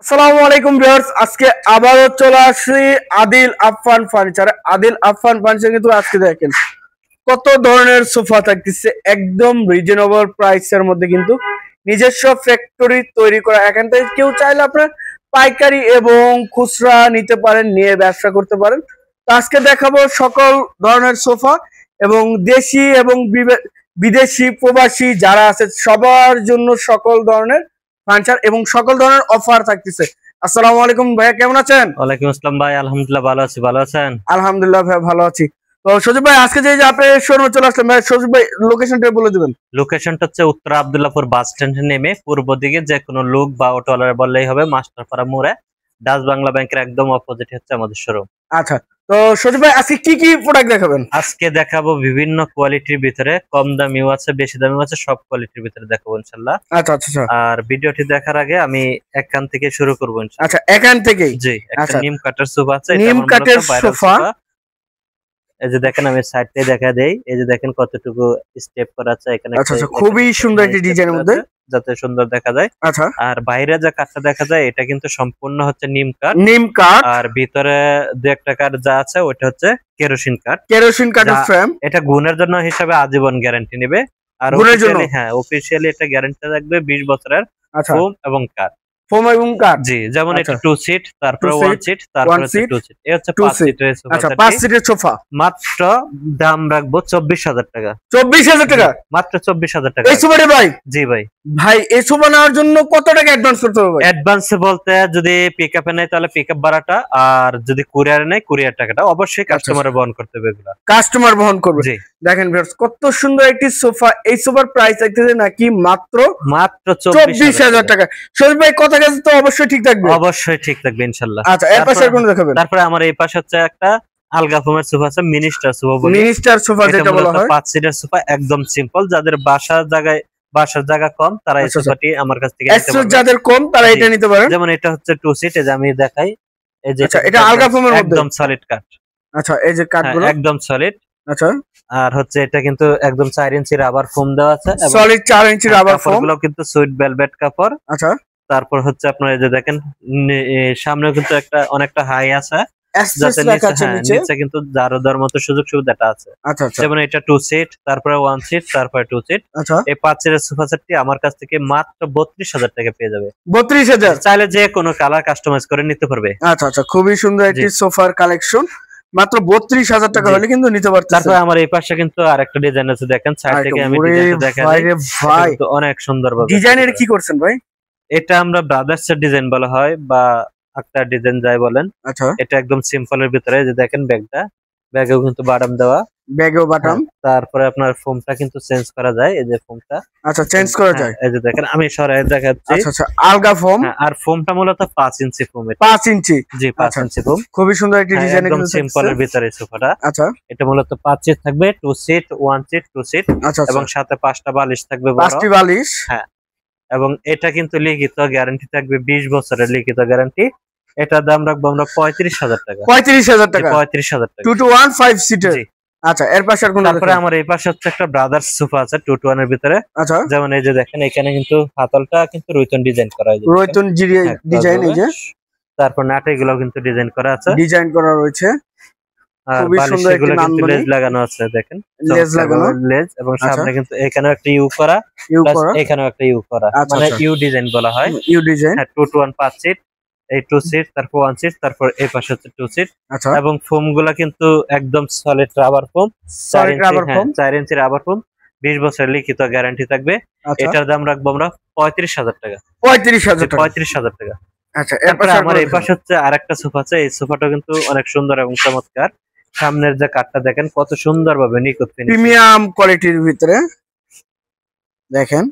আসসালামু আলাইকুম ভিউয়ার্স, আজকে আবারও চলে আসছি আদিল আফফান ফার্নিচারে। আদিল আফফান ফার্নিচার কিন্তু আজকে দেখেন কত ধরনের সোফা থাকতেছে একদম রিজনেবল প্রাইসের মধ্যে, কিন্তু নিজস্ব ফ্যাক্টরি তৈরি করা। এখান থেকে কেউ চাইলে আপনার পাইকারি এবং খুচরা নিতে পারেন, নিয়ে ব্যবসা করতে পারেন। তো আজকে দেখাবো সকল ধরনের সোফা এবং দেশি এবং বিদেশি প্রবাসী যারা আছে সবার জন্য সকল ধরনের ফার্নিচার এবং সকল ধরনের অফার থাকতেছে। আসসালামু আলাইকুম ভাইয়া, কেমন আছেন? ওয়ালাইকুম আসসালাম ভাই, আলহামদুলিল্লাহ ভালো আছি। ভালো আছেন? আলহামদুলিল্লাহ ভাই, ভালো আছি। তো সজীব ভাই, আজকে যে আপনি শোরুমে চলে আসলেন ভাই, সজীব ভাই লোকেশনটা বলে দিবেন। লোকেশনটা হচ্ছে উত্তর আব্দুল্লাহপুর বাস স্ট্যান্ডে নেমে পূর্ব দিকে যে কোনো লোক বা অটোওয়ালা বললেই হবে, মাস্টারপাড়া মোড়ে ডাচ বাংলা ব্যাংকের একদম অপোজিট হচ্ছে আমাদের শোরুম। আচ্ছা, তো সজীব ভাই আজকে কি কি প্রোডাক্ট দেখাবেন? আজকে দেখাবো বিভিন্ন কোয়ালিটির ভিতরে, কম দামিও আছে বেশি দামিও আছে, সব কোয়ালিটির ভিতরে দেখাবো ইনশাআল্লাহ। আচ্ছা আচ্ছা আচ্ছা। আর ভিডিওটি দেখার আগে আমি এখান থেকে শুরু করবো ইনশাআল্লাহ। আচ্ছা, এখান থেকেই। জি, একটা আচ্ছা, নিম কাঠের সোফা আছে, এটা নিম আমার মূলত কাঠের ভাইরাল সোফা। সোফা। এই যে দেখেন, আমি সাইডটাই দেখা দেই। এই যে দেখেন কতটুকু স্টেপ করা আছে এখানে। আচ্ছা আচ্ছা, খুবই সুন্দর একটি ডিজাইনের মধ্যে, যাতে সুন্দর দেখা যায়। আচ্ছা। আর বাইরে যে কাঠটা দেখা যায় এটা কিন্তু সম্পূর্ণ হচ্ছে নিম কাঠ। নিম কাঠ। আর ভিতরে দু একটা কাঠ যা আছে ওটা হচ্ছে কেরোসিন কাঠ। কেরোসিন কাঠের ফ্রেম। এটা গুণের জন্য হিসাবে আজীবন গ্যারান্টি নেবে। আর গুণের জন্য? হ্যাঁ, অফিসিয়ালি এটা গ্যারান্টি থাকবে 20 বছরের। আচ্ছা, ফোম এবং কাঠ। ফোম এবং কাঠ। জি, যেমন আচ্ছা, এটা 2 সিট, তারপরে 1 সিট, তারপরে 2 সিট। এই হচ্ছে 5 সিটের সোফা। আচ্ছা, 5 সিটের সোফা। মাত্র দাম রাখবো 24,000 টাকা। 24,000 টাকা? মাত্র 24,000 টাকা। এই সোফাটা ভাই? জি ভাই। ভাই এই সোফা নেওয়ার জন্য কত টাকা অ্যাডভান্স করতে হবে ভাই? অ্যাডভান্সে বলতে যদি পিকআপে নেয় তাহলে পিকআপ ভাড়াটা, আর যদি কুরিয়ারে নেয় কুরিয়ার টাকাটা অবশ্যই কাস্টমারে বহন করতে হবে এগুলা। কাস্টমার বহন করবে। জি। দেখেন ভিউয়ার্স, কত সুন্দর একটি সোফা। এই সোফার প্রাইস থাকতেছে নাকি মাত্র 24,000 টাকা। শরীফ ভাই কথা কাছে তো অবশ্যই ঠিক থাকবে? অবশ্যই ঠিক থাকবে ইনশাআল্লাহ। আচ্ছা, এর পাশে কোন দেখাবেন? তারপরে আমার এই পাশে হচ্ছে একটা আলগা ফোমের সোফা আছে, মিনিস্টার সোফা বলি। মিনিস্টার সোফা যেটা বলা হয়। 5 সিটের সোফা, একদম সিম্পল। যাদের বাসার জায়গা কম তারা এই সোফাটি আমার কাছ থেকে নিতে পারবে। যাদের কম তারা এটা নিতে পারেন। যেমন এটা হচ্ছে 2 সিট, এই যে আমি দেখাই। এই যে আচ্ছা, এটা আলগা ফোমের মধ্যে একদম সলিড কাঠ। আচ্ছা, এই যে কাঠগুলো একদম সলিড। আচ্ছা। আর হচ্ছে এটা কিন্তু একদম 4 ইঞ্চি রাবার ফোম দেওয়া আছে। সলিড 4 ইঞ্চি রাবার ফোম। কাপড়গুলো কিন্তু সুইট ভেলভেট কাপড়। আচ্ছা। তারপর হচ্ছে আপনার এই যে দেখেন সামনে কিন্তু একটা অনেকটা হাই আছে, যাতে নিচে কিন্তু জারোদার মতো সুযোগ সুবিধাটা আছে। আচ্ছা আচ্ছা। যেমন এটা 2 সিট, তারপরে 1 সিট, তারপরে 2 সিট। আচ্ছা। এই 5 সিটের সোফা সেটটি আমার কাছ থেকে মাত্র 32,000 টাকা পেয়ে যাবে। 32,000? চাইলে যে কোনো কালার কাস্টমাইজ করে নিতে পারবে। আচ্ছা আচ্ছা, খুবই সুন্দর একটি সোফার কালেকশন। মাত্র 32,000 টাকা হলে কিন্তু নিতে পারতেন। তারপরে আমার এই পাশে কিন্তু আরেকটা ডিজাইন আছে, দেখেন সাইড থেকে আমি ডিজাইনটা দেখাই। ভাই কিন্তু অনেক সুন্দর ভাবে ডিজাইনের কি করছেন ভাই? এটা আমরা ব্রাদার্স এর ডিজাইন বলা হয় বা আক্তার ডিজাইন যাই বলেন। আচ্ছা। এটা একদম সিম্পল এর ভিতরে, যে দেখেন ব্যাগেও কিন্তু বাটাম দেওয়া। ব্যাগেও বাটাম। তারপরে আপনার ফোমটা কিন্তু চেঞ্জ করা যায়, এই যে ফোমটা। আচ্ছা, চেঞ্জ করা যায়। এই যে দেখেন, আমি সরাই দেখাচ্ছি। আচ্ছা আচ্ছা, আলগা ফোম। আর ফোমটা মূলত 5 ইঞ্চি ফোম। 5 ইঞ্চি? জি, 5 ইঞ্চি ফোম। খুবই সুন্দর একটি ডিজাইন, একদম সিম্পল এর ভিতরে সোফাটা। আচ্ছা। এটা মূলত 5 সিট থাকবে, 2 সিট, 1 সিট, 2 সিট। আচ্ছা, এবং সাথে 5টা বালিশ থাকবে, 5টি বালিশ। হ্যাঁ। এবং এটা কিন্তু লিখিত গ্যারান্টি থাকবে, 20 বছরের লিখিত গ্যারান্টি। এটার দাম রাখবো আমরা 35,000 টাকা। 35,000 টাকা? 35,000 টাকা। 2 to 1 5 সিটের। আচ্ছা, এর পাশে আর কোন? তারপরে আমার এই পাশে হচ্ছে একটা ব্রাদার্স সোফা আছে 2 to 1 এর ভিতরে। আচ্ছা। যেমন এই যে দেখেন, এখানে কিন্তু হাতলটা কিন্তু রয়তন ডিজাইন করা হয়েছে। রয়তন ডিজাইন, এই যে। তারপর নাটেগুলো কিন্তু ডিজাইন করা আছে। ডিজাইন করা রয়েছে। আর খুবই সুন্দর একটি কিন্তু লেজ লাগানো আছে, দেখেন। লেজ লাগানো। লেজ, এবং সামনে কিন্তু এখানেও একটা ইউ করা, এখানেও একটা ইউ করা, মানে ইউ ডিজাইন বলা হয়। You design. 2 to 1 5 সিট, এই 2 সিট, তারপর 1 সিট, তারপর এই পাশে হচ্ছে 2 সিট। আচ্ছা। এবং ফোম গুলা কিন্তু একদম সলিড রাবার ফোম, 4 ইঞ্চি রাবার ফোম, 20 বছরের লিখিত গ্যারান্টি থাকবে। এটার দাম রাখবো আমরা 35,000 টাকা। 35,000 টাকা। আচ্ছা, এরপর আমার এই পাশে হচ্ছে আরেকটা সোফা আছে। এই সোফাটা কিন্তু অনেক সুন্দর এবং চমৎকার। সামনের যে কাঠটা দেখেন কত সুন্দর ভাবে নিখুঁত প্রিমিয়াম কোয়ালিটির ভিতরে, দেখেন।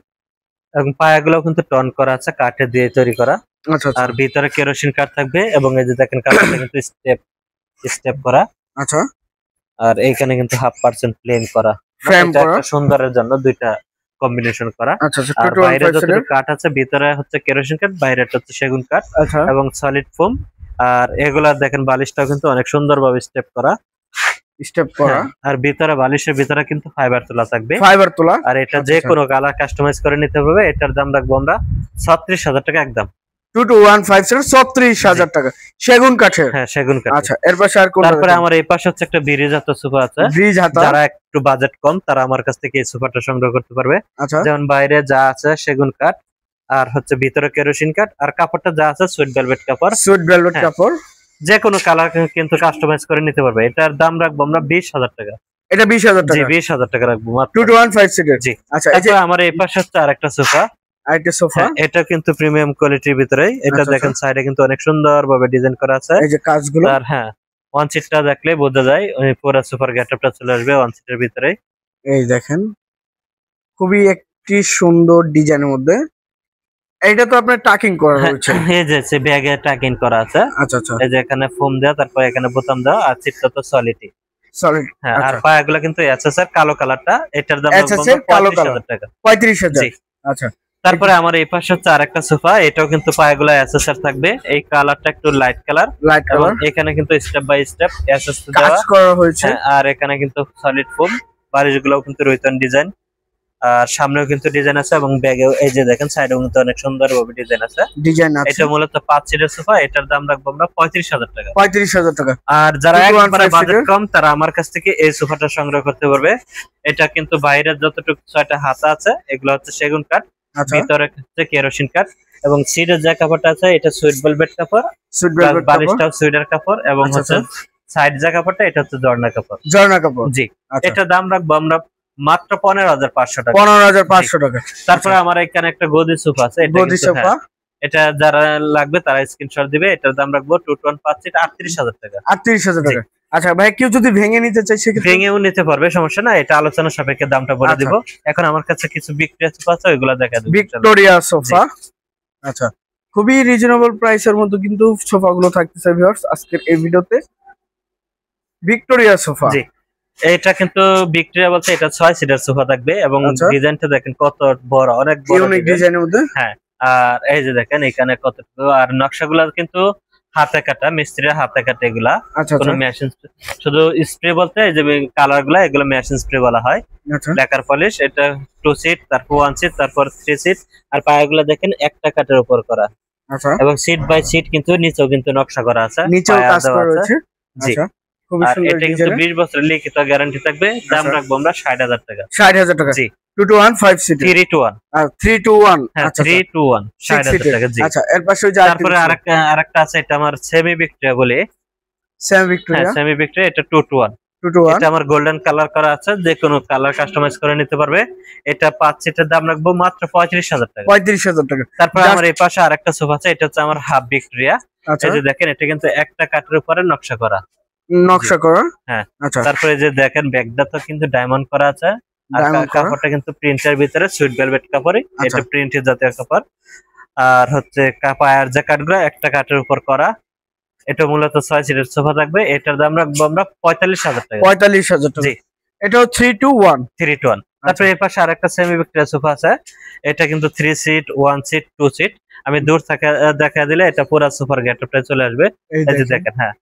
এবং পায়াগুলো কিন্তু টন করা আছে, কাঠে দিয়ে তৈরি করা। আচ্ছা। আর ভিতরে কেরোসিন কাঠ থাকবে, এবং এই যে দেখেন কাঠটা কিন্তু স্টেপ করা। আচ্ছা। আর এইখানে কিন্তু 1/2% প্লেন করা, ফ্রেম করা, সুন্দরের জন্য দুইটা কম্বিনেশন করা। আচ্ছা। আর বাইরে যতটুকু কাঠ আছে, ভিতরে হচ্ছে কেরোসিন কাঠ, বাইরেটা হচ্ছে সেগুন কাঠ এবং সলিড ফোম। আর এগুলা দেখেন বালিশটাও কিন্তু অনেক সুন্দর ভাবে স্টেপ করা। আর ভিতরে বালিশের ভিতরে কিন্তু ফাইবার তোলা থাকবে, ফাইবার তোলা। আর এটা যে কোনো কালার কাস্টমাইজ করে নিতে হবে। এটার দাম রাখবো আমরা 36,000 টাকা একদম। 2215 সিটার 36,000 টাকা সেগুন কাঠের। হ্যাঁ সেগুন কাঠ। আচ্ছা এর পাশে আর কোনটা? তারপরে আমার এই পাশে হচ্ছে একটা ব্রিজ হাতা সোফা আছে। ব্রিজ হাতা, যারা একটু বাজেট কম তারা আমার কাছ থেকে এই সোফাটা সংগ্রহ করতে পারবে। আচ্ছা যেমন বাইরে যা আছে সেগুন কাঠ, আর হচ্ছে ভিতরে কেরোসিন কাঠ, আর কাপড়টা যা আছে সুইট ভেলভেট কাপড়। সুইট ভেলভেট কাপড়, যে কোনো কালার কিন্তু কাস্টমাইজ করে নিতে পারবে। এটার দাম রাখবো আমরা 20,000 টাকা। এটা 20,000 জি টাকা? 20,000 টাকা রাখবো মাত্র। 2215 সিটার। জি। আচ্ছা এই যে তারপরে আমার এই পাশে হচ্ছে আরেকটা সোফা। আরেকটা সোফা, এটা কিন্তু প্রিমিয়াম কোয়ালিটির ভিতরে। এটা দেখেন সাইডে কিন্তু অনেক সুন্দর ভাবে ডিজাইন করা আছে এই যে কাজগুলো। আর হ্যাঁ ওয়ান সিটটা দেখলে বোঝা যায় ওই পুরো সোফার গেটআপটা চলে আসবে ওয়ান সিটের ভিতরে। এই দেখেন খুবই একটি সুন্দর ডিজাইনের মধ্যে। এইটা তো আপনার টাকিং করা রয়েছে। এই যে ব্যাগে টাকিং করা আছে। আচ্ছা আচ্ছা এই যে এখানে ফোম দেওয়া, তারপর এখানে বোতাম দেওয়া, আর সিটটা তো সলিডই। সলিড। হ্যাঁ আর পায়াগুলো কিন্তু এসএসআর কালো কালারটা। এটার দাম এসএসআর কালো কালার 35,000 টাকা। 35,000। জি। আচ্ছা তারপরে আমার এই পাশে হচ্ছে আরেকটা সোফা। এটাও কিন্তু পায়াগুলো এসএসআর থাকবে। এই কালারটা একটু লাইট কালার। লাইট এবং কালার, এখানে কিন্তু স্টেপ বাই স্টেপ এসএস কাজ দেওয়া করা হয়েছে। আর এখানে কিন্তু সলিড ফোম। বালিশগুলোও কিন্তু রয়তন ডিজাইন, আর সামনেও কিন্তু ডিজাইন আছে এবং ব্যাগেও এই যে দেখেন সাইডেও কিন্তু অনেক সুন্দরভাবে ডিজাইন আছে। ডিজাইন আছে। এটা মূলত 5 সিটের সোফা। এটার দাম রাখবো আমরা 35,000 টাকা। 35,000 টাকা। আর যারা একবারে 215 বাজেট কম তারা আমার কাছ থেকে এই সোফাটা সংগ্রহ করতে পারবে। এটা কিন্তু বাইরের যতটুকু 6টা হাতা আছে এগুলো হচ্ছে সেগুন কাঠ, আচ্ছা ভিতরে হচ্ছে কেরোসিন কাঠ, এবং সিটের যে কাপড়টা আছে এটা সুইট ভেলভেট কাপড়, সুইট ভেলভেট কাপড়, বালিশটাও সুইডার কাপড়, এবং আচ্ছা, হচ্ছে সাইড যে কাপড়টা এটা হচ্ছে জর্না কাপড়। ঝর্ণা কাপড়। জি। আচ্ছা এটা দাম রাখবো আমরা মাত্র 15,500 টাকা। 15,500 টাকা। তারপরে আমার এখানে একটা গদি সোফা আছে। এটা গদি কিন্তু সোফা, এটা যারা লাগবে তারা স্ক্রিনশট দিবে। এটার দাম রাখবো 215 সিট 38,000 টাকা। 38,000 টাকা। আচ্ছা ভাই কেউ যদি ভেঙে নিতে চাই সেক্ষেত্রে? ভেঙেও নিতে পারবে, সমস্যা না। এটা আলোচনা সাপেক্ষে দামটা বলে আচ্ছা। দিব। এখন আমার কাছে কিছু ভিক্টোরিয়া সোফা আছে ওইগুলো দেখা দেব। Victoria sofa. আচ্ছা খুবই রিজনেবল প্রাইসের মধ্যে কিন্তু সোফাগুলো থাকতেছে ভিউয়ার্স আজকের এই ভিডিওতে। Victoria sofa. জি। এটা কিন্তু ভিক্টোরিয়া বলতে এটা 6 সিটার সোফা থাকবে এবং আচ্ছা। ডিজাইনটা দেখেন কত বড়, অনেক বড় ইউনিক ডিজাইনের মধ্যে। হ্যাঁ আর এই যে দেখেন এখানে কতটুকু, আর নকশাগুলো কিন্তু হাতে কাটা, মিস্ত্রিরা হাতে কাটা এগুলা। আচ্ছা কোনো মেশিন, শুধু স্প্রে বলতে এই যে কালার গুলা এগুলো মেশিন স্প্রে বলা হয়। আচ্ছা লেকার পলিশ। এটা 2 সিট, তারপর 1 সিট, তারপর 3 সিট, আর পায়াগুলো দেখেন একটা কাঠের উপর করা। আচ্ছা এবং সিট বাই সিট কিন্তু নিচেও কিন্তু নকশা করা আছে, নিচেও কাজ করা রয়েছে। জি। আচ্ছা খুবই আর সুন্দর এটা কিন্তু ডিজাইন। 20 বছরের লিখিত গ্যারান্টি থাকবে। দাম আচ্ছা। রাখবো আমরা 60,000 টাকা। 60,000 টাকা। জি। 215 সিট। 3 to 1। আর 3 to 1। হ্যাঁ আচ্ছা 3 to 1 60,000 টাকা। জি। আচ্ছা এর পাশে ওই যে তারপরে আরেকটা আছে, এটা আমার সেমি ভিক্টোরিয়া বলে। সেম হ্যাঁ ভিক্টোরিয়া সেমি ভিক্টোরিয়া। এটা 2 to 1। 2 to 1। এটা আমার গোল্ডেন কালার করা আছে, যে কোনো কালার কাস্টমাইজ করে নিতে পারবে। এটা 5 সিটের দাম রাখবো মাত্র 35,000 টাকা। 35,000 টাকা। তারপরে আমার এই পাশে আরেকটা সোফা আছে। এটা হচ্ছে আমার হাফ ভিক্টোরিয়া। আচ্ছা এই যে দেখেন এটা কিন্তু একটা কাঠের উপরে নকশা করা। নকশা করা। হ্যাঁ। আচ্ছা তারপরে যে দেখেন ব্যাগটা তো কিন্তু ডায়মন্ড করা আছে, আর ডায়মন্ড করা। কাপড়টা কিন্তু প্রিন্টের ভিতরে সুইট ভেলভেট কাপড়। আচ্ছা। এটা প্রিন্টের জাতীয় কাপড়। আর হচ্ছে পায়ার যে কাঠগুলো একটা কাঠের উপর করা। এটা মূলত 6 সিটের সোফা থাকবে। এটার দাম রাখবো আমরা 45,000 টাকা। 45,000 টাকা। জি। এটাও 3 to 1। 3 to 1। তারপরে এই পাশে আরেকটা সেমি ভিক্টোরিয়া সোফা আছে। এটা কিন্তু 3 সিট, 1 সিট, 2 সিট। আমি দূর থেকে দেখা দিলে এটা পুরো সোফার গেটআপটা চলে আসবে। এই এই যে দেখেন দেখেন। হ্যাঁ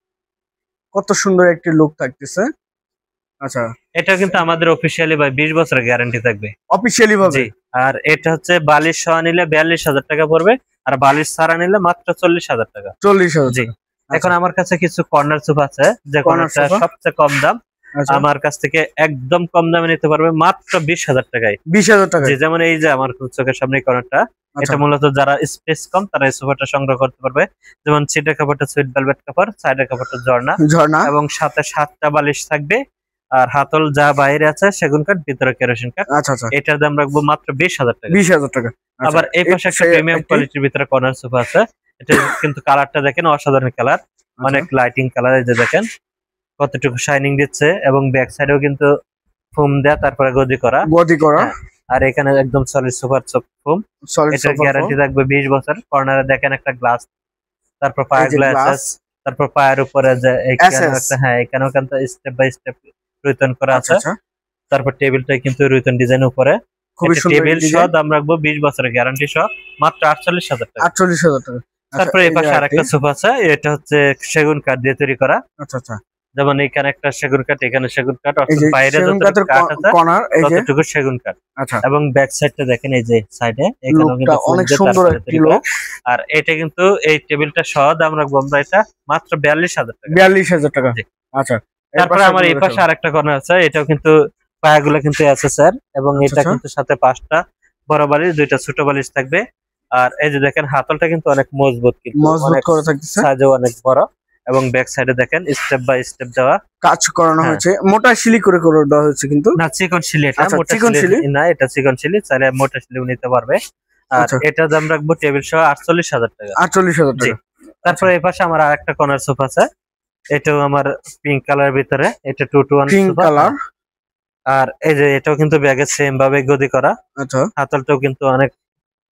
কত সুন্দর একটি লুক থাকতেছে। আচ্ছা এটা কিন্তু আমাদের অফিসিয়ালি ভাই 20 বছরের গ্যারান্টি থাকবে অফিশিয়ালি ভাবে। জি। আর এটা হচ্ছে বালিশ সহ নিলে 42,000 টাকা পড়বে, আর বালিশ ছাড়া নিলে মাত্র 40,000 টাকা। 40,000। জি। এখন আমার কাছে কিছু কর্নার সোফা আছে, যে কর্নারটা সোফা? সবচেয়ে কম দাম। আচ্ছা আমার কাছ থেকে একদম কম দামে নিতে পারবে মাত্র 20,000 টাকায়। 20,000 টাকা। জি। যেমন এই যে আমার চোখের সামনে কর্নারটা, আচ্ছা এটা মূলত যারা স্পেস কম তারা এই সোফাটা সংগ্রহ করতে পারবে। যেমন সিটের কাপড়টা সুইট ভেলভেট কাপড়, সাইডের কাপড়টা ঝর্ণা, ঝর্ণা। এবং সাথে 7টা বালিশ থাকবে। আর হাতল যা বাইরে আছে সেগুন কাঠ, ভিতরে কেরোসিন কাঠ। আচ্ছা আচ্ছা এটার দাম রাখবো মাত্র 20,000 টাকা। 20,000 টাকা। আচ্ছা, আবার এই পাশে একটা প্রিমিয়াম কোয়ালিটির ভিতরে কর্নার সোফা আছে। এটা কিন্তু কালারটা দেখেন অসাধারণ কালার, অনেক লাইটিং কালার। এই যে দেখেন কতটুকু শাইনিং দিচ্ছে, এবং ব্যাক সাইডেও কিন্তু ফোম দেয়া, তারপরে গদি করা। হ্যাঁ, আর এখানে একদম সলিড সুপার ফোম। সলিড এটার গ্যারান্টি থাকবে 20 বছর। কর্নারে দেখেন একটা গ্লাস, তারপর পায়ের গ্লাস, তারপর পায়ের উপরে যে এখানেও কিন্তু স্টেপ বাই স্টেপ রুইতন করা আছে। আচ্ছা তারপর টেবিলটাই কিন্তু রুইতন ডিজাইন উপরে। খুবই সুন্দর টেবিল সহ দাম রাখবো 20 বছরের গ্যারান্টি সহ মাত্র 48,000 টাকা। 48,000 টাকা। তারপরে এই পাশে আরেকটা সোফা আছে। এটা হচ্ছে সেগুন কাঠ দিয়ে তৈরি করা। আচ্ছা আচ্ছা যেমন এখানে একটা সেগুন কাঠ, এখানে সেগুন কাঠ, অর্থাৎ বাইরে যতটুকু কাঠ আছে ততটুকু সেগুন কাঠ। আচ্ছা, এবং ব্যাক সাইডটা দেখেন, এই যে সাইডে এখানেও কিন্তু অনেক সুন্দর একটি লোক। আর এটা কিন্তু এই টেবিলটা সহ দাম রাখবো আমরা এটা মাত্র 42,000 টাকা। 42,000 টাকা। আচ্ছা, তারপরে আমার এই পাশে আরেকটা কর্নার আছে, এটাও কিন্তু পায়াগুলো কিন্তু আছে স্যার, এবং এটা কিন্তু সাথে 5টা বড় বালিশ, 2টা ছোট বালিশ থাকবে। আর এই যে দেখেন হাতলটা কিন্তু অনেক মজবুত, কিন্তু মজবুত করা থাকতেছে, সাইজও অনেক বড়, এবং ব্যাক সাইডে দেখেন স্টেপ বাই স্টেপ দেওয়া কাজ করানো হয়েছে। মোটা শিলি করে দেওয়া হয়েছে, কিন্তু না চিকন শিলি, এটা মোটা শিলি না, এটা চিকন শিলি, চাইলে মোটা শিলিও নিতে পারবে। আর এটা দাম রাখবো টেবিল সহ 48,000 টাকা। 48,000 টাকা। তারপরে এই পাশে আমার আরেকটা কর্নার সোফা আছে, এটাও আমার পিঙ্ক কালার ভিতরে, এটা 2 to 1 পিঙ্ক কালার। আর এই যে এটাও কিন্তু ব্যাগের সেম ভাবে গদি করা। আচ্ছা, হাতলটাও কিন্তু অনেক,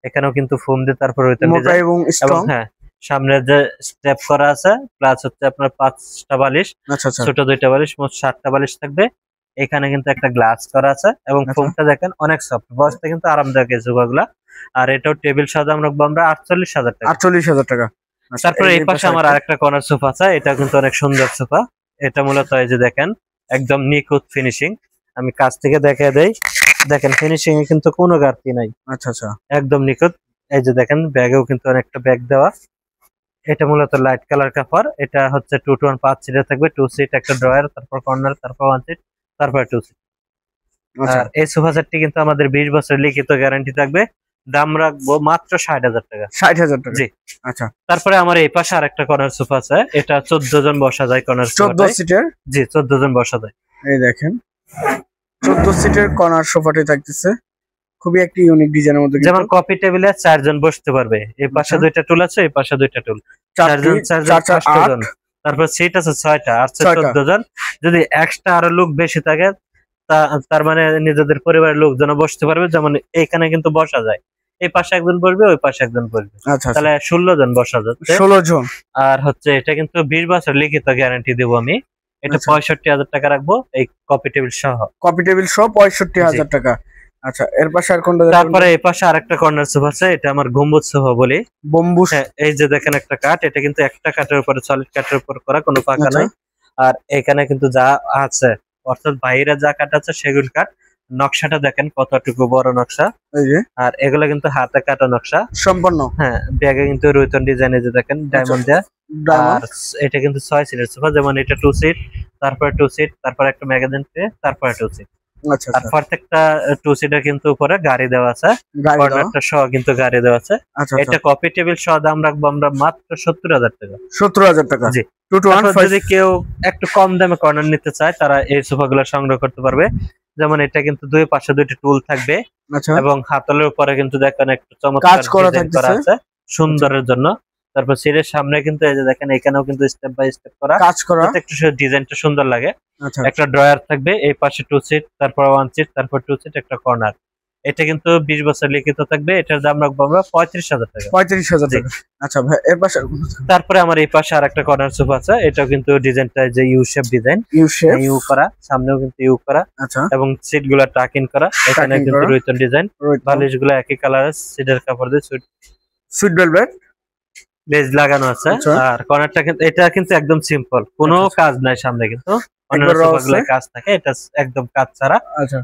এখানেও কিন্তু ফোম দিয়ে তারপর মোটা এবং স্ট্রং। হ্যাঁ, সামনে যে স্টেপ করা আছে, প্লাস হচ্ছে আপনার 5টা বালিশ, ছোট 2টা বালিশ, মোট 7টা বালিশ থাকবে। এখানে কিন্তু একটা গ্লাস করা আছে, এবং ফোমটা দেখেন অনেক সফট, বসতে কিন্তু আরামদায়ক এই সোফাগুলা। আর এটাও টেবিল সহ দাম রাখবো আমরা 48,000 টাকা। 48,000 টাকা। তারপরে এই পাশে আমার আরেকটা কর্নার সোফা আছে, এটা কিন্তু অনেক সুন্দর সোফা। এটা মূলত এই যে দেখেন একদম নিখুঁত ফিনিশিং, আমি কাছ থেকে দেখিয়ে দেই, দেখেন ফিনিশিং এ কিন্তু কোনো ঘাটতি নাই। আচ্ছা আচ্ছা, একদম নিখুঁত। এই যে দেখেন ব্যাগেও কিন্তু অনেকটা ব্যাগ দেওয়া। এটা মূলত লাইট কালার কাপড়, এটা হচ্ছে 2 to 1 5 সিটের থাকবে, 2 সিট, একটা ড্রয়ার, তারপর কর্নার, তারপর 1 সিট, তারপর 2 সিট। আর এই সোফা সেটটি কিন্তু আমাদের 20 বছর লিখিত গ্যারান্টি থাকবে, দাম রাখবো মাত্র 60,000 টাকা। 60,000 টাকা, জি। আচ্ছা, তারপরে আমার এই পাশে আরেকটা কর্নার সোফা আছে, এটা 14 জন বসা যায় কর্নার সোফা, 14 সিটের, জি 14 জন বসা যায়। এই দেখেন 14 সিটের কর্নার সোফাটি থাকতেছে, খুবই একটি ইউনিক ডিজাইনের মধ্যে, যেমন কফি টেবিলে 4 জন বসতে পারবে, এই পাশে 2টা টুল আছে, এই পাশে 2টা টুল, 4 জন 8 জন। তারপর সিট আছে 6টা, আর 14 জন। যদি এক্সট্রা আরো লোক বেশি থাকে, তার মানে নিজেদের পরিবারের লোকজন বসতে পারবে, যেমন এইখানে কিন্তু বসা যায়, এই পাশে একজন বসবে, ওই পাশে একজন বসবে, তাহলে 16 জন বসা যাচ্ছে। 16 জন। আর হচ্ছে এটা কিন্তু 20 বছর লিখিত গ্যারান্টি দেবো আমি, এটা 65,000 টাকা রাখবো, এই কফি টেবিল সহ। কফি টেবিল সহ 65,000 টাকা। আচ্ছা, এর পাশে আর কোনটা? তারপরে এই পাশে আরেকটা কর্নার সোফা আছে, এটা আমার গম্বুজ সোফা বলি। গম্বুজ, এই যে দেখেন একটা কাঠ, এটা কিন্তু একটা কাঠের উপরে, সলিড কাঠের উপর করা, কোনো পাকা নাই। আর এখানে কিন্তু যা আছে, অর্থাৎ বাইরে যা কাঠ আছে সেগুন কাঠ, নকশাটা দেখেন কতটুকু বড় নকশা, আর এগুলা কিন্তু হাতে কাটা নকশা সম্পূর্ণ। হ্যাঁ, ব্যাগে কিন্তু রুইতন ডিজাইন, এই যে দেখেন ডায়মন্ড দেয়া। আর এটা কিন্তু 6 সিটের সোফা, যেমন এটা 2 সিট, তারপর 2 সিট, তারপর একটা ম্যাগাজিন ট্রে, তারপর 2 সিট। আর প্রত্যেকটা 2 সিটার কিন্তু উপরে গাড়ি দেওয়া আছে, কর্নারটা সহ কিন্তু গাড়ি দেওয়া আছে। এটা কফি টেবিল সহ দাম রাখবো আমরা মাত্র 70,000 টাকা। 70,000 টাকা, জি। যদি কেউ একটু কম দামে কর্নার নিতে চায়, তারা এই সোফাগুলো সংগ্রহ করতে পারবে। যেমন এটা কিন্তু দুই পাশে 2টি টুল থাকবে, এবং হাতলের উপরে কিন্তু দেখেন একটু চমৎকার ডিজাইন করা আছে সুন্দরের জন্য। তারপর সিটের সামনে কিন্তু এই যে দেখেন, এখানেও কিন্তু স্টেপ বাই স্টেপ করা কাজ করা, একটু ডিজাইনটা সুন্দর লাগে। একটা ড্রয়ার থাকবে, এই পাশে 2 সিট, তারপর 1 সিট, তারপর 2 সিট, একটা কর্নার। এটা কিন্তু 20 বছর লিখিত থাকবে, এটার দাম রাখবো আমরা 35,000 টাকা। 35,000 টাকা। আচ্ছা ভাই, এর পাশে তারপরে আমার এই পাশে আরেকটা কর্নার সোফা আছে, এটাও কিন্তু ডিজাইনটা যে ইউ শেপ ডিজাইন, ইউ করা, সামনেও কিন্তু ইউ করা, এবং সিট গুলা টাক ইন করা, এখানে কিন্তু রুইতন ডিজাইন, বালিশ গুলা একই কালারের, সিটের কাপড় দিয়ে সুইট ভেলভেট বেজ লাগানো আছে। আর কর্নারটা কিন্তু, এটা কিন্তু একদম সিম্পল, কোনো কাজ নাই সামনে, কিন্তু কাজ থাকে, এটা একদম কাজ ছাড়া।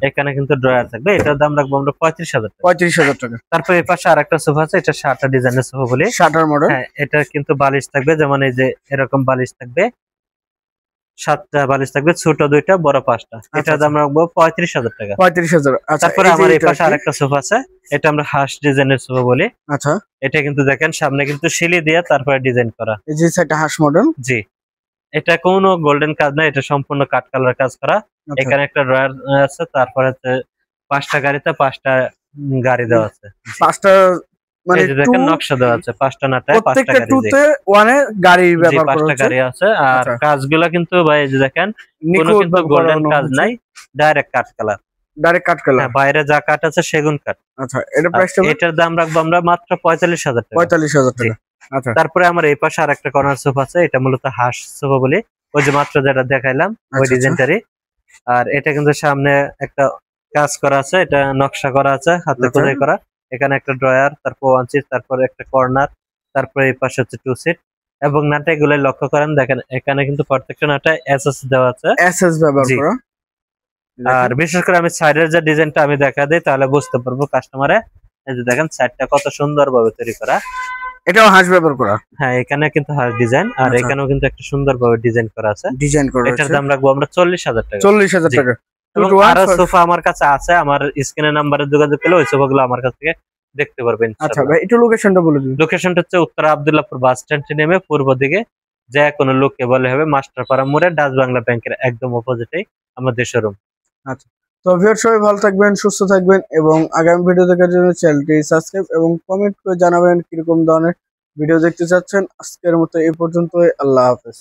এখানে কিন্তু ড্রয়ার থাকবে, এটার দাম রাখবো আমরা 35,000 টাকা। 35,000 টাকা। তারপর এই পাশে আরেকটা সোফা আছে, এটা শাটা ডিজাইনের সোফা বলি, শাটার মডেল। হ্যাঁ, এটা কিন্তু বালিশ থাকবে, যেমন এই যে এরকম বালিশ থাকবে, 7টা বালিশ থাকবে, ছোট 2টা, বড় 5টা। এটার দাম রাখবো 35,000 টাকা। 35,000। তারপরে আমার এই পাশে আরেকটা সোফা আছে, এটা আমরা হাঁস ডিজাইনের সোফা বলি। আচ্ছা, এটা কিন্তু দেখেন সামনে কিন্তু শিলি দিয়ে তারপরে ডিজাইন করা, এই যে সেটা হাঁস মডেল, জি। এটা কোনো গোল্ডেন কাজ না, এটা সম্পূর্ণ কাঠ কালার কাজ করা। এখানে একটা ড্রয়ার আছে, তারপরে 5টা গাড়িতে 5টা গাড়ি দেওয়া আছে, 5টা মানে দেখেন নকশা দেওয়া আছে, 5টা নাটায় 5টা গাড়ি, প্রত্যেকটা ওয়ানে গাড়ি ব্যবহার করা হচ্ছে, 5টা গাড়ি আছে। আর কাজগুলো কিন্তু ভাই এই যে দেখেন, কোনো কিন্তু গোল্ডেন কাজ নাই, ডাইরেক্ট কাঠ কালার, ডাইরেক্ট কাঠ কালার। বাইরে যা কাঠ আছে সেগুন কাঠ। আচ্ছা, এটা প্রাইসটা, এটার দাম রাখবো আমরা মাত্র 45,000 টাকা। 45,000 টাকা। আচ্ছা, তারপরে আমার এই পাশে আরেকটা কর্নার সোফা আছে, এটা মূলত হাঁস সোফা বলি, ওই যে মাত্র যেটা দেখাইলাম ওই ডিজাইনটারই। আর এটা কিন্তু সামনে একটা কাজ করা আছে, এটা নকশা করা আছে, হাতে খোদাই করা। এখানে একটা ড্রয়ার, তারপর 1 সিট, তারপর একটা কর্নার, তারপর এই পাশে হচ্ছে 2 সিট, এবং নাটা এগুলো লক্ষ্য করেন, দেখেন এখানে কিন্তু প্রত্যেকটা নাটা এসএস দেওয়া আছে, এসএস ব্যবহার করা। আর বিশেষ করে আমি সাইডের যে ডিজাইনটা আমি দেখা দিই তাহলে বুঝতে পারবো কাস্টমারে। এই যে দেখেন সাইডটা কত সুন্দরভাবে তৈরি করা, এটাও হাঁস ব্যবহার করা। হ্যাঁ এখানে কিন্তু হাঁস ডিজাইন, আর এখানেও কিন্তু একটা সুন্দরভাবে ডিজাইন করা আছে। এটার দাম রাখবো আমরা 40,000 টাকা। 40,000 টাকা। এবং আরো সোফা আমার কাছে আছে, আমার স্ক্রিনে নাম্বারে যোগাযোগ করলে ওই সোফাগুলো আমার কাছ থেকে দেখতে পারবেন। আচ্ছা ভাই একটু লোকেশনটা বলে দিন। লোকেশনটা হচ্ছে উত্তরা আব্দুল্লাহপুর বাস স্ট্যান্ড নেমে পূর্ব দিকে যে কোনো লোককে বলে হবে মাস্টারপাড়া মোড়ে ডাচ বাংলা ব্যাংকের একদম অপোজিটেই আমাদের শোরুম। আচ্ছা, তো ভিউয়ার সবাই ভালো থাকবেন, সুস্থ থাকবেন এবং আগামী ভিডিও দেখার জন্য চ্যানেলটি সাবস্ক্রাইব এবং কমেন্ট করে জানাবেন কিরকম ধরনের ভিডিও দেখতে চাচ্ছেন। আজকের মতো এই পর্যন্তই, আল্লাহ হাফেজ।